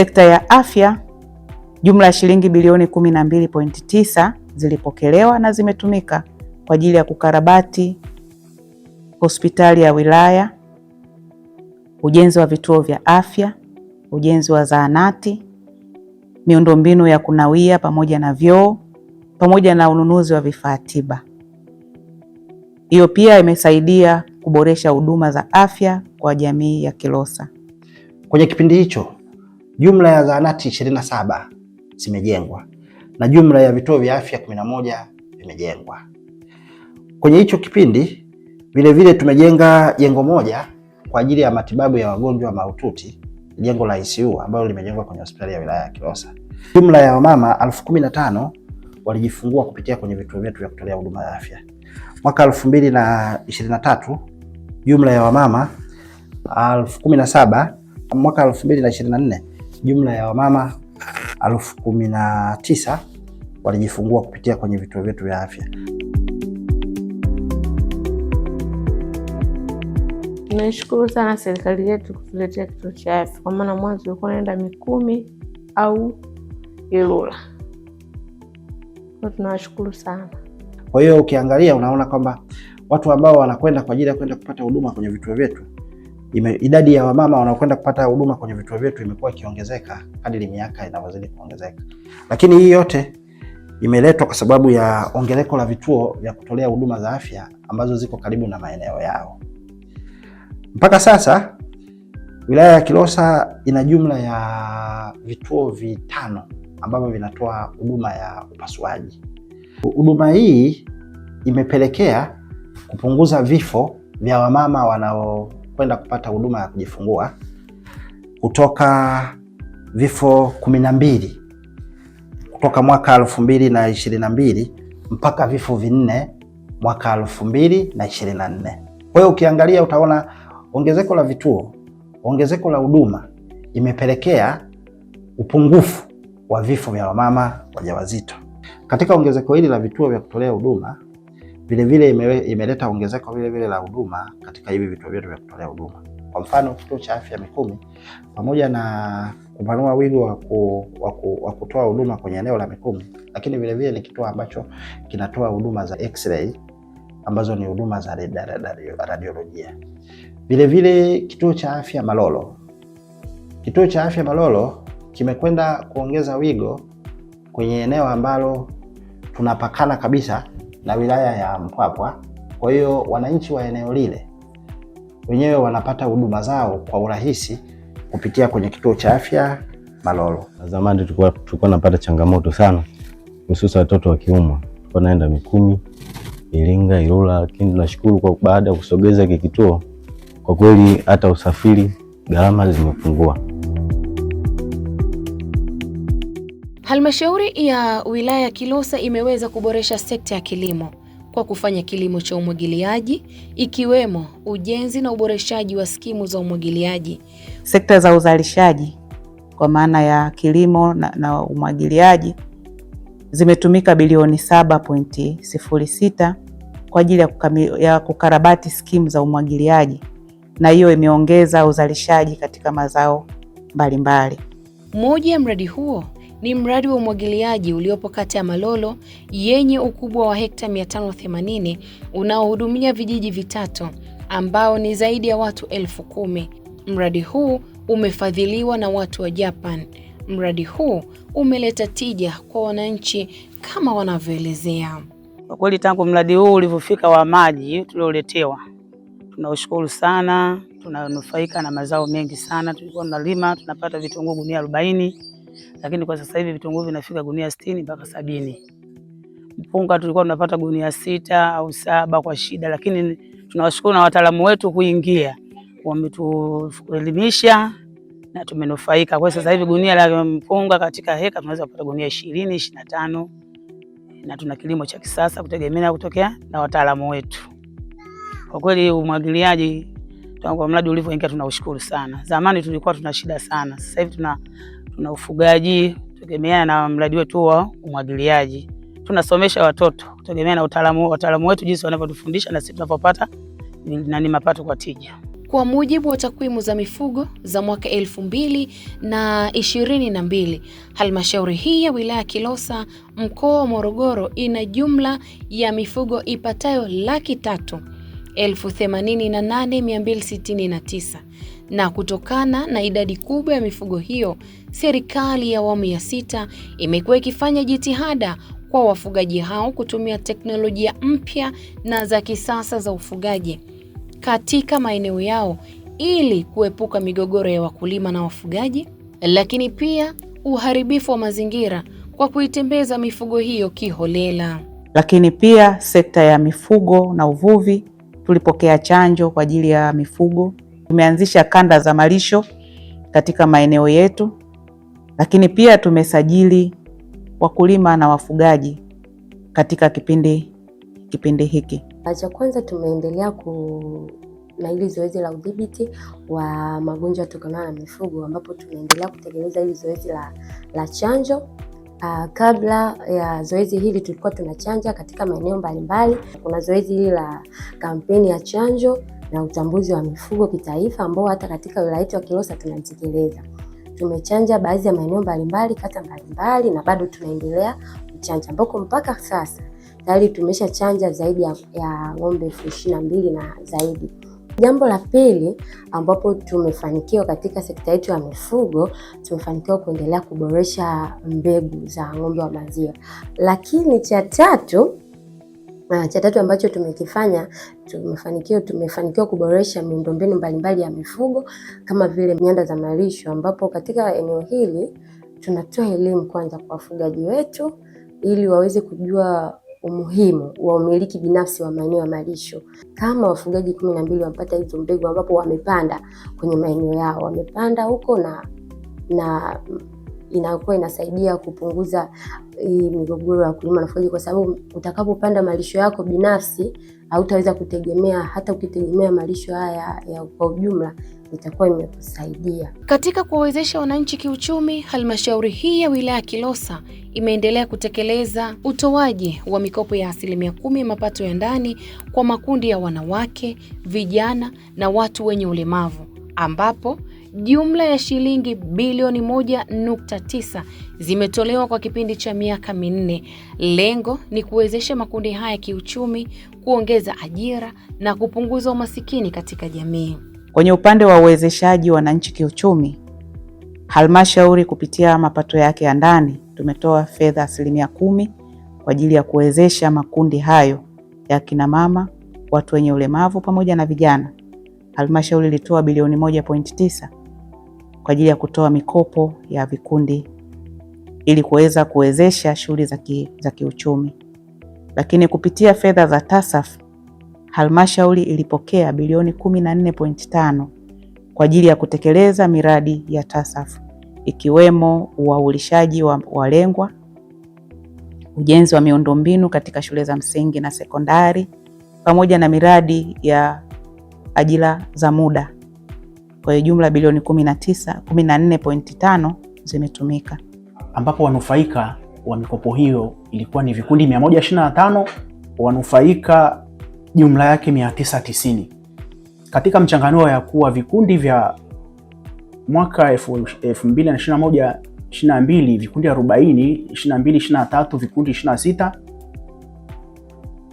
Sekta ya afya, jumla ya shilingi bilioni 12.9 zilipokelewa na zimetumika kwa ajili ya kukarabati hospitali ya wilaya, ujenzi wa vituo vya afya, ujenzi wa zahanati, miundombinu ya kunawia pamoja na vyoo, pamoja na ununuzi wa vifaa tiba. Hiyo pia imesaidia kuboresha huduma za afya kwa jamii ya Kilosa. Kwenye kipindi hicho, jumla ya zahanati 27 zimejengwa na jumla ya vituo vya afya 11 vimejengwa. Kwenye hicho kipindi vile tumejenga jengo moja kwa ajili ya matibabu ya wagonjwa mahututi, jengo la ICU ambalo limejengwa kwenye hospitali ya wilaya ya Kilosa. Jumla ya wamama 15,000 walijifungua kupitia kwenye vituo vyetu vya kutolea huduma ya afya. Mwaka 2023 jumla ya wamama 17,000. Mwaka 2024 jumla ya wamama 19,000 walijifungua kupitia kwenye vituo vyetu vya afya. Tunashukuru sana serikali yetu kutuletea kituo cha afya, kwa maana mwanzo ulikuwa unaenda Mikumi au Ilula. Tunawashukuru sana. Kwa hiyo ukiangalia unaona kwamba watu ambao wanakwenda kwa ajili ya kwenda kupata huduma kwenye vituo vyetu, idadi ya wamama wanaokwenda kupata huduma kwenye vituo vyetu imekuwa ikiongezeka kadri miaka inavyozidi kuongezeka. Lakini hii yote imeletwa kwa sababu ya ongezeko la vituo vya kutolea huduma za afya ambazo ziko karibu na maeneo yao. Mpaka sasa wilaya ya Kilosa ina jumla ya vituo 5 ambavyo vinatoa huduma ya upasuaji. Huduma hii imepelekea kupunguza vifo vya wamama wanaokwenda kupata huduma ya kujifungua kutoka vifo 12 kutoka mwaka 2022 mpaka vifo 4 mwaka 2024. Kwa hiyo ukiangalia utaona ongezeko la vituo, ongezeko la huduma imepelekea upungufu wa vifo vya wamama wajawazito. Katika ongezeko hili la vituo vya kutolea huduma, vile imeleta ongezeko vile la huduma katika hivi vituo vyetu vya kutolea huduma. Kwa mfano, kituo cha afya Mikumi pamoja na kupanua wigo wa kutoa huduma kwenye eneo la Mikumi, lakini vile ni kituo ambacho kinatoa huduma za X-ray ambazo ni huduma za radiolojia. Vile kituo cha afya Malolo. Kituo cha afya Malolo kimekwenda kuongeza wigo kwenye eneo ambalo tunapakana kabisa na wilaya ya Mpwapwa. Kwa hiyo wananchi wa eneo lile wenyewe wanapata huduma zao kwa urahisi kupitia kwenye kituo cha afya Malolo. Zamani tulikuwa tunapata changamoto sana, hususan watoto wa kiume. Tulikuwa naenda Mikumi, Iringa, Ilula, lakini tunashukuru kwa baada ya kusogeza kituo, kwa kweli hata usafiri gharama zimepungua. Halmashauri ya wilaya ya Kilosa imeweza kuboresha sekta ya kilimo kwa kufanya kilimo cha umwagiliaji, ikiwemo ujenzi na uboreshaji wa skimu za umwagiliaji. Sekta za uzalishaji kwa maana ya kilimo na umwagiliaji zimetumika bilioni 7.06 kwa ajili ya kukarabati skimu za umwagiliaji, na hiyo imeongeza uzalishaji katika mazao mbalimbali. Moja ya mradi huo ni mradi wa umwagiliaji uliopo kata ya Malolo yenye ukubwa wa hekta 580 unaohudumia vijiji 3 ambao ni zaidi ya watu 10,000. Mradi huu umefadhiliwa na watu wa Japan. Mradi huu umeleta tija kwa wananchi kama wanavyoelezea. Kwa kweli tangu mradi huu ulivyofika wa maji tulioletewa, tunaushukuru sana, tunanufaika na mazao mengi sana. Tulikuwa tunalima tunapata vitunguu gunia 40, lakini kwa sasa hivi vitunguu vinafika gunia 60 mpaka 70. Mpunga tulikuwa tunapata gunia 6 au 7 kwa shida, lakini tunawashukuru na wataalamu wetu kuingia, wametuelimisha na tumenufaika. Kwa sasa hivi gunia la mpunga katika heka tunaweza kupata gunia 20, 25, na tuna kilimo cha kisasa kutegemea kutokea na wataalamu wetu. Kwa kweli umwagiliaji tangu mradi ulivyoingia tunaushukuru sana. Zamani tulikuwa tuna shida sana. Sasa hivi tuna ufugaji kutegemea na mradi wetu wa umwagiliaji. Tunasomesha watoto kutegemea na wataalamu wetu jinsi wanavyotufundisha na sisi tunapopata na ni mapato kwa tija. Kwa mujibu wa takwimu za mifugo za mwaka 2022, halmashauri hii ya wilaya Kilosa mkoa wa Morogoro ina jumla ya mifugo ipatayo 388,269, na kutokana na idadi kubwa ya mifugo hiyo, serikali ya awamu ya 6 imekuwa ikifanya jitihada kwa wafugaji hao kutumia teknolojia mpya na za kisasa za ufugaji katika maeneo yao ili kuepuka migogoro ya wakulima na wafugaji, lakini pia uharibifu wa mazingira kwa kuitembeza mifugo hiyo kiholela. Lakini pia sekta ya mifugo na uvuvi, tulipokea chanjo kwa ajili ya mifugo. Tumeanzisha kanda za malisho katika maeneo yetu, lakini pia tumesajili wakulima na wafugaji katika kipindi hiki. Cha kwanza tumeendelea na hili zoezi la udhibiti wa magonjwa yatokanayo na mifugo, ambapo tunaendelea kutekeleza hili zoezi la chanjo. Kabla ya zoezi hili tulikuwa tunachanja katika maeneo mbalimbali. Kuna zoezi hili la kampeni ya chanjo na utambuzi wa mifugo kitaifa, ambao hata katika wilaya yetu ya Kilosa tunamtekeleza. Tumechanja baadhi ya maeneo mbalimbali, kata mbalimbali, na bado tunaendelea kuchanja, ambako mpaka sasa tayari tumesha chanja zaidi ya ng'ombe 22,000 na zaidi. Jambo la pili ambapo tumefanikiwa katika sekta yetu ya mifugo, tumefanikiwa kuendelea kuboresha mbegu za ng'ombe wa maziwa. Lakini cha tatu ambacho tumekifanya, tumefanikiwa kuboresha miundombinu mbalimbali ya mifugo kama vile nyanda za malisho, ambapo katika eneo hili tunatoa elimu kwanza kwa wafugaji wetu ili waweze kujua umuhimu wa umiliki binafsi wa maeneo ya malisho. Kama wafugaji 12 wamepata hizo mbegu, ambapo wamepanda kwenye maeneo yao, wamepanda huko na inakuwa inasaidia kupunguza hii migogoro ya kulima na ufugaji, kwa sababu utakapopanda malisho yako binafsi hautaweza kutegemea, hata ukitegemea malisho haya ya kwa ujumla itakuwa imekusaidia. Katika kuwawezesha wananchi kiuchumi, halmashauri hii ya wilaya Kilosa imeendelea kutekeleza utoaji wa mikopo ya 10% mapato ya ndani kwa makundi ya wanawake, vijana na watu wenye ulemavu, ambapo jumla ya shilingi bilioni 1.9 zimetolewa kwa kipindi cha miaka 4. Lengo ni kuwezesha makundi haya kiuchumi, kuongeza ajira na kupunguza umasikini katika jamii. Kwenye upande wa uwezeshaji wananchi kiuchumi, halmashauri kupitia mapato yake ya ndani tumetoa fedha 10% kwa ajili ya kuwezesha makundi hayo ya kina mama, watu wenye ulemavu pamoja na vijana. Halmashauri ilitoa bilioni 1.9 kwa ajili ya kutoa mikopo ya vikundi ili kuweza kuwezesha shughuli za kiuchumi. Lakini kupitia fedha za TASAF, halmashauri ilipokea bilioni 14.5 kwa ajili ya kutekeleza miradi ya TASAF, ikiwemo uaulishaji wa walengwa, ujenzi wa miundombinu katika shule za msingi na sekondari, pamoja na miradi ya ajira za muda. Kwa hiyo jumla bilioni 14.5 zimetumika, ambapo wanufaika wa mikopo hiyo ilikuwa ni vikundi 125, wanufaika jumla yake 990. Katika mchanganuo ya kuwa vikundi vya mwaka 2021-22 vikundi 40, 22-23 vikundi 26,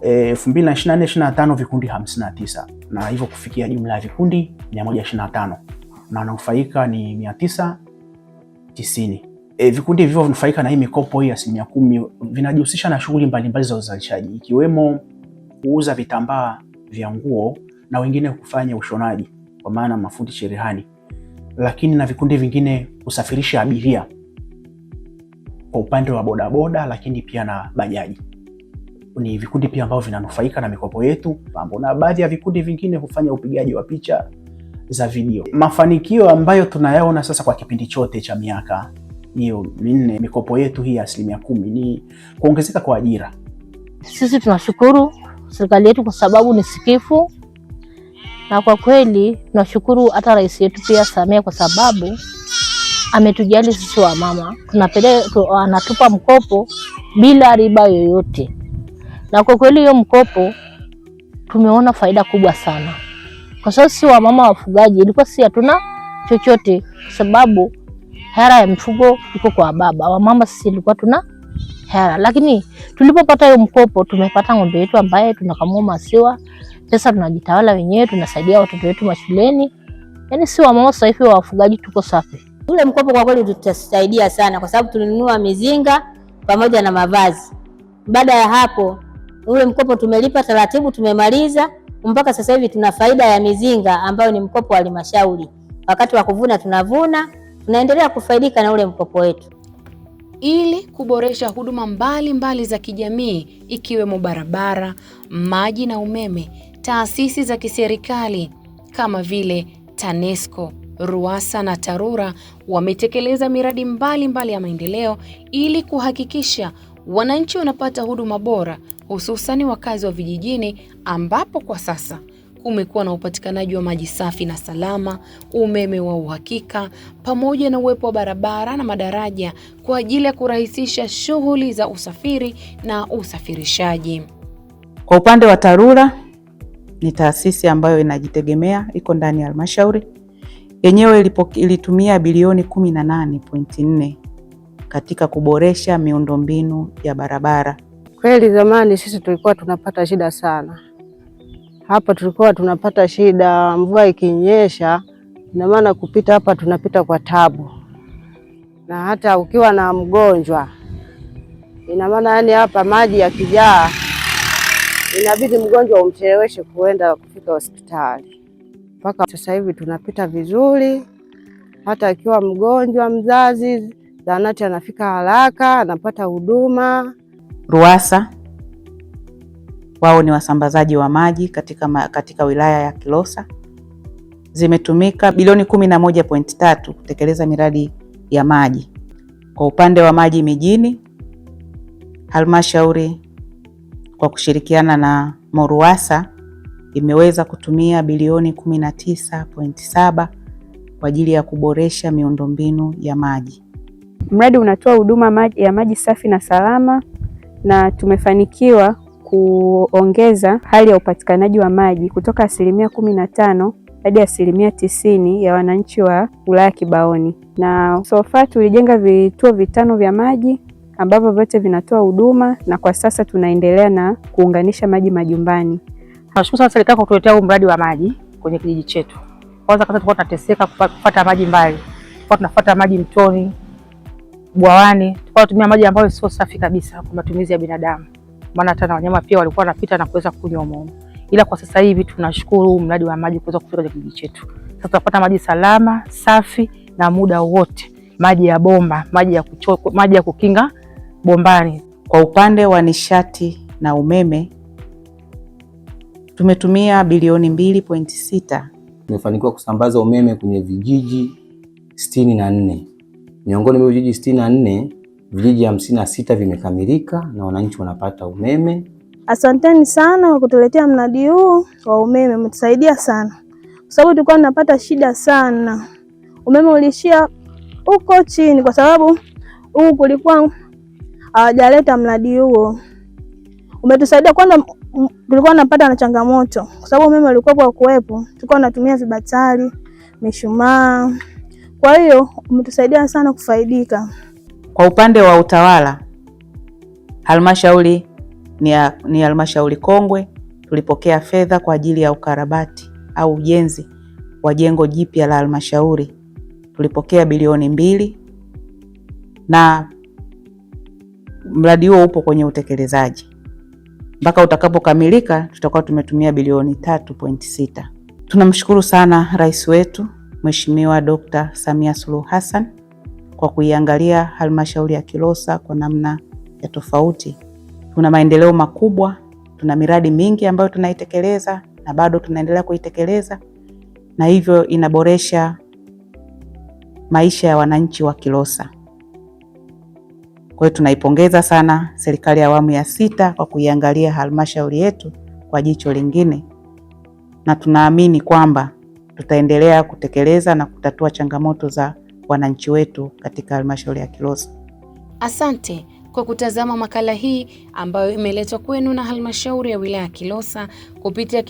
2024-25 vikundi 59, na hivyo kufikia jumla ya vikundi 125 na wanufaika ni 990. Vikundi hivyo vinufaika na hii mikopo hii ya 10% vinajihusisha na shughuli mbalimbali za uzalishaji, ikiwemo kuuza vitambaa vya nguo na wengine kufanya ushonaji kwa maana mafundi cherehani, lakini na vikundi vingine kusafirisha abiria kwa upande wa bodaboda, lakini pia na bajaji. Ni vikundi pia ambavyo vinanufaika na mikopo yetu, na baadhi ya vikundi vingine hufanya upigaji wa picha za video. Mafanikio ambayo tunayaona sasa kwa kipindi chote cha miaka hiyo 4 mikopo yetu hii ya 10% ni kuongezeka kwa ajira. Sisi tunashukuru serikali yetu kwa sababu ni sikifu, na kwa kweli tunashukuru hata rais yetu pia Samia kwa sababu ametujali sisi wa mama. Anatupa mkopo bila riba yoyote, na kwa kweli hiyo mkopo tumeona faida kubwa sana, kwa sababu si wamama wafugaji, ilikuwa si hatuna chochote, sababu hela ya mifugo iko kwa baba. Wamama sisi ilikuwa tuna hela, lakini tulipopata hiyo mkopo tumepata ng'ombe yetu ambaye tunakamua maziwa, pesa tunajitawala wenyewe, tunasaidia watoto wetu mashuleni. Yaani si wamama sasa hivi wa wafugaji tuko safi. Ule mkopo kwa kweli tutasaidia sana, kwa sababu tulinunua mizinga pamoja na mavazi. Baada ya hapo ule mkopo tumelipa taratibu, tumemaliza mpaka sasa hivi tuna faida ya mizinga ambayo ni mkopo wa halmashauri. Wakati wa kuvuna tunavuna, tunaendelea kufaidika na ule mkopo wetu. Ili kuboresha huduma mbalimbali za kijamii ikiwemo barabara, maji na umeme, taasisi za kiserikali kama vile TANESCO, RUWASA na TARURA wametekeleza miradi mbalimbali ya maendeleo ili kuhakikisha wananchi wanapata huduma bora, hususani wakazi wa vijijini, ambapo kwa sasa kumekuwa na upatikanaji wa maji safi na salama, umeme wa uhakika, pamoja na uwepo wa barabara na madaraja kwa ajili ya kurahisisha shughuli za usafiri na usafirishaji. Kwa upande wa TARURA, ni taasisi ambayo inajitegemea, iko ndani ya halmashauri. Yenyewe ilitumia bilioni 18.4 katika kuboresha miundombinu ya barabara. Kweli zamani sisi tulikuwa tunapata shida sana. Hapa tulikuwa tunapata shida, mvua ikinyesha, ina maana kupita hapa tunapita kwa tabu. Na hata ukiwa na mgonjwa, ina maana yani hapa maji yakijaa, inabidi mgonjwa umcheleweshe kuenda kufika hospitali. Mpaka sasa hivi tunapita vizuri, hata akiwa mgonjwa mzazi, zahanati anafika haraka, anapata huduma. RUWASA wao ni wasambazaji wa maji katika wilaya ya Kilosa. Zimetumika bilioni 11.3 kutekeleza miradi ya maji. Kwa upande wa maji mijini, halmashauri kwa kushirikiana na RUWASA imeweza kutumia bilioni 19.7 kwa ajili ya kuboresha miundombinu ya maji. Mradi unatoa huduma ya maji safi na salama, na tumefanikiwa kuongeza hali ya upatikanaji wa maji kutoka 15% hadi 90% ya wananchi wa wilaya Kibaoni. Na so far tulijenga vituo 5 vya maji ambavyo vyote vinatoa huduma, na kwa sasa tunaendelea na kuunganisha maji majumbani. Tunashukuru sana serikali kwa kutuletea huu mradi wa maji kwenye kijiji chetu. Kwanza tulikuwa tunateseka kupata maji mbali. Tulikuwa tunafuata maji mtoni, bwawani. Tulikuwa tunatumia maji ambayo sio safi kabisa kwa matumizi ya binadamu. Maana hata na wanyama pia walikuwa wanapita na kuweza kunywa humo. Ila kwa sasa hivi tunashukuru mradi wa maji kuweza kufika kwenye kijiji chetu. Sasa tunapata maji salama, safi na muda wote. Maji ya bomba, maji ya kukinga bombani. Kwa upande wa nishati na umeme tumetumia bilioni 2.6. Tumefanikiwa kusambaza umeme kwenye vijiji 64. Miongoni mwa vijiji 64, vijiji 56 vimekamilika na wananchi wanapata umeme. Asanteni sana kwa kutuletea mradi huu wa umeme, umetusaidia sana. Kwa sababu tulikuwa tunapata shida sana. Umeme ulishia huko chini kwa sababu huku kulikuwa hawajaleta mradi huo. Umetusaidia, kwanza tulikuwa tunapata na changamoto kwa sababu umeme ulikuwa kwa kuwepo, tulikuwa tunatumia vibatari, mishumaa. Kwa hiyo umetusaidia sana kufaidika. Kwa upande wa utawala, halmashauri ni halmashauri kongwe. Tulipokea fedha kwa ajili ya ukarabati au ujenzi wa jengo jipya la halmashauri. Tulipokea bilioni 2 na mradi huo upo kwenye utekelezaji. Mpaka utakapokamilika tutakuwa tumetumia bilioni 3.6. Tunamshukuru sana rais wetu Mheshimiwa Dr. Samia Suluhu Hassan kwa kuiangalia halmashauri ya Kilosa kwa namna ya tofauti. Tuna maendeleo makubwa, tuna miradi mingi ambayo tunaitekeleza na bado tunaendelea kuitekeleza, na hivyo inaboresha maisha ya wananchi wa Kilosa. Kwa hiyo tunaipongeza sana serikali ya awamu ya 6 kwa kuiangalia halmashauri yetu kwa jicho lingine, na tunaamini kwamba tutaendelea kutekeleza na kutatua changamoto za wananchi wetu katika halmashauri ya Kilosa. Asante kwa kutazama makala hii ambayo imeletwa kwenu na halmashauri ya wilaya ya Kilosa kupitia